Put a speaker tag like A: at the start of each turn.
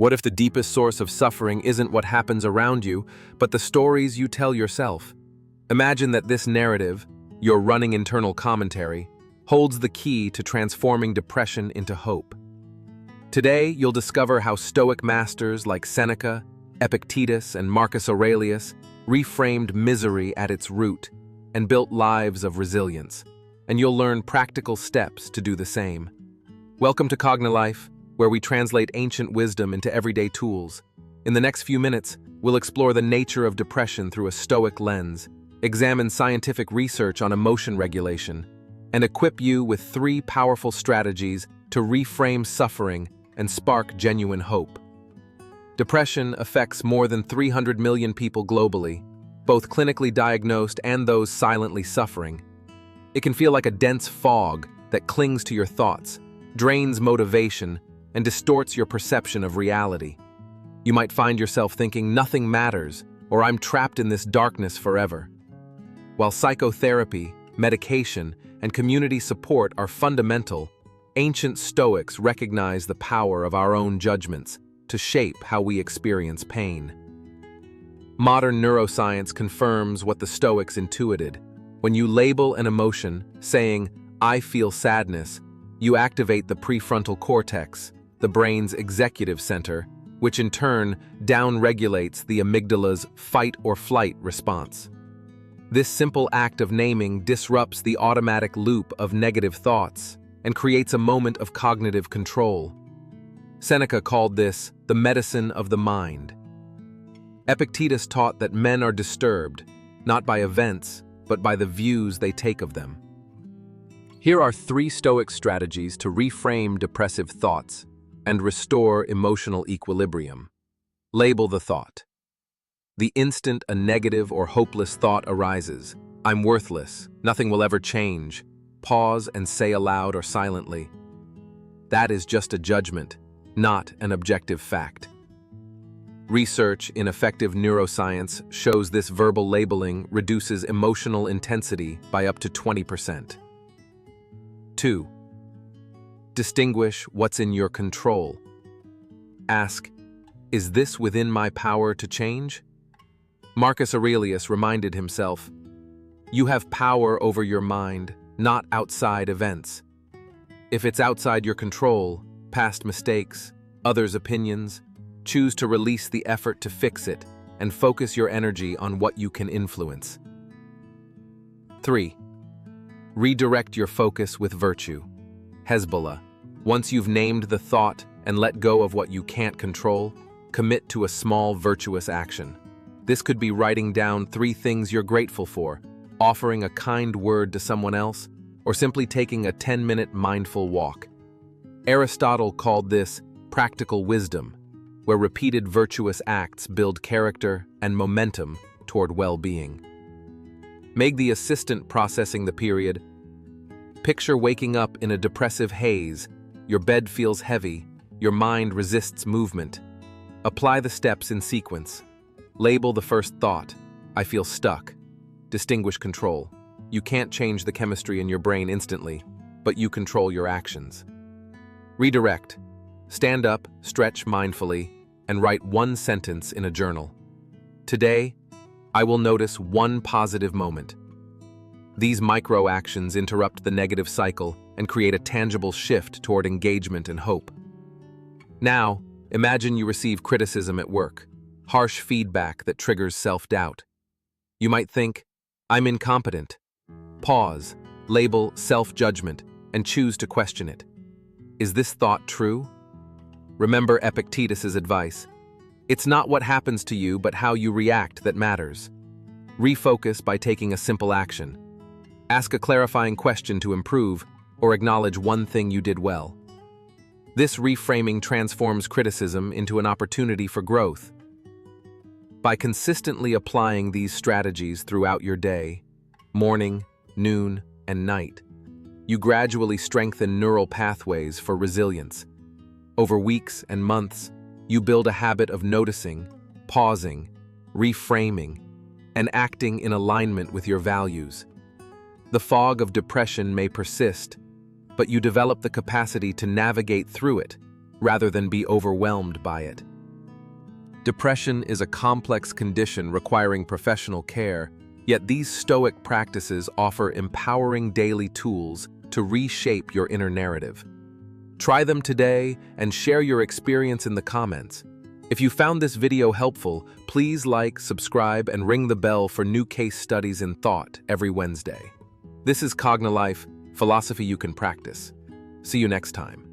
A: What if the deepest source of suffering isn't what happens around you, but the stories you tell yourself? Imagine that this narrative, your running internal commentary, holds the key to transforming depression into hope. Today, you'll discover how Stoic masters like Seneca, Epictetus, and Marcus Aurelius reframed misery at its root and built lives of resilience. And you'll learn practical steps to do the same. Welcome to Cogni Life, where we translate ancient wisdom into everyday tools. In the next few minutes, we'll explore the nature of depression through a Stoic lens, examine scientific research on emotion regulation, and equip you with 3 powerful strategies to reframe suffering and spark genuine hope. Depression affects more than 300 million people globally, both clinically diagnosed and those silently suffering. It can feel like a dense fog that clings to your thoughts, drains motivation, and distorts your perception of reality. You might find yourself thinking nothing matters, or I'm trapped in this darkness forever. While psychotherapy, medication, and community support are fundamental, ancient Stoics recognize the power of our own judgments to shape how we experience pain. Modern neuroscience confirms what the Stoics intuited. When you label an emotion, saying, "I feel sadness," you activate the prefrontal cortex, the brain's executive center, which in turn downregulates the amygdala's fight or flight response. This simple act of naming disrupts the automatic loop of negative thoughts and creates a moment of cognitive control. Seneca called this the medicine of the mind. Epictetus taught that men are disturbed, not by events, but by the views they take of them. Here are 3 Stoic strategies to reframe depressive thoughts and restore emotional equilibrium. Label the thought. The instant a negative or hopeless thought arises, "I'm worthless, nothing will ever change," pause and say aloud or silently, "That is just a judgment, not an objective fact." Research in effective neuroscience shows this verbal labeling reduces emotional intensity by up to 20%. 2. Distinguish what's in your control. Ask, "Is this within my power to change?" Marcus Aurelius reminded himself, "You have power over your mind, not outside events. If it's outside your control, past mistakes, others' opinions, choose to release the effort to fix it and focus your energy on what you can influence." 3. Redirect your focus with virtue. Hezbollah. Once you've named the thought and let go of what you can't control, commit to a small virtuous action. This could be writing down 3 things you're grateful for, offering a kind word to someone else, or simply taking a 10-minute mindful walk. Aristotle called this practical wisdom, where repeated virtuous acts build character and momentum toward well-being. Make the assistant processing the period. Picture waking up in a depressive haze. Your bed feels heavy, your mind resists movement. Apply the steps in sequence. Label the first thought, "I feel stuck." Distinguish control. You can't change the chemistry in your brain instantly, but you control your actions. Redirect. Stand up, stretch mindfully, and write 1 sentence in a journal. "Today, I will notice 1 positive moment." These micro-actions interrupt the negative cycle and create a tangible shift toward engagement and hope. Now, imagine you receive criticism at work, harsh feedback that triggers self-doubt. You might think, "I'm incompetent." Pause, label self-judgment, and choose to question it. Is this thought true? Remember Epictetus's advice. It's not what happens to you, but how you react that matters. Refocus by taking a simple action. Ask a clarifying question to improve, or acknowledge 1 thing you did well. This reframing transforms criticism into an opportunity for growth. By consistently applying these strategies throughout your day, morning, noon, and night, you gradually strengthen neural pathways for resilience. Over weeks and months, you build a habit of noticing, pausing, reframing, and acting in alignment with your values. The fog of depression may persist, but you develop the capacity to navigate through it rather than be overwhelmed by it. Depression is a complex condition requiring professional care, yet these Stoic practices offer empowering daily tools to reshape your inner narrative. Try them today and share your experience in the comments. If you found this video helpful, please like, subscribe, and ring the bell for new case studies in thought every Wednesday. This is Cogni Life, philosophy you can practice. See you next time.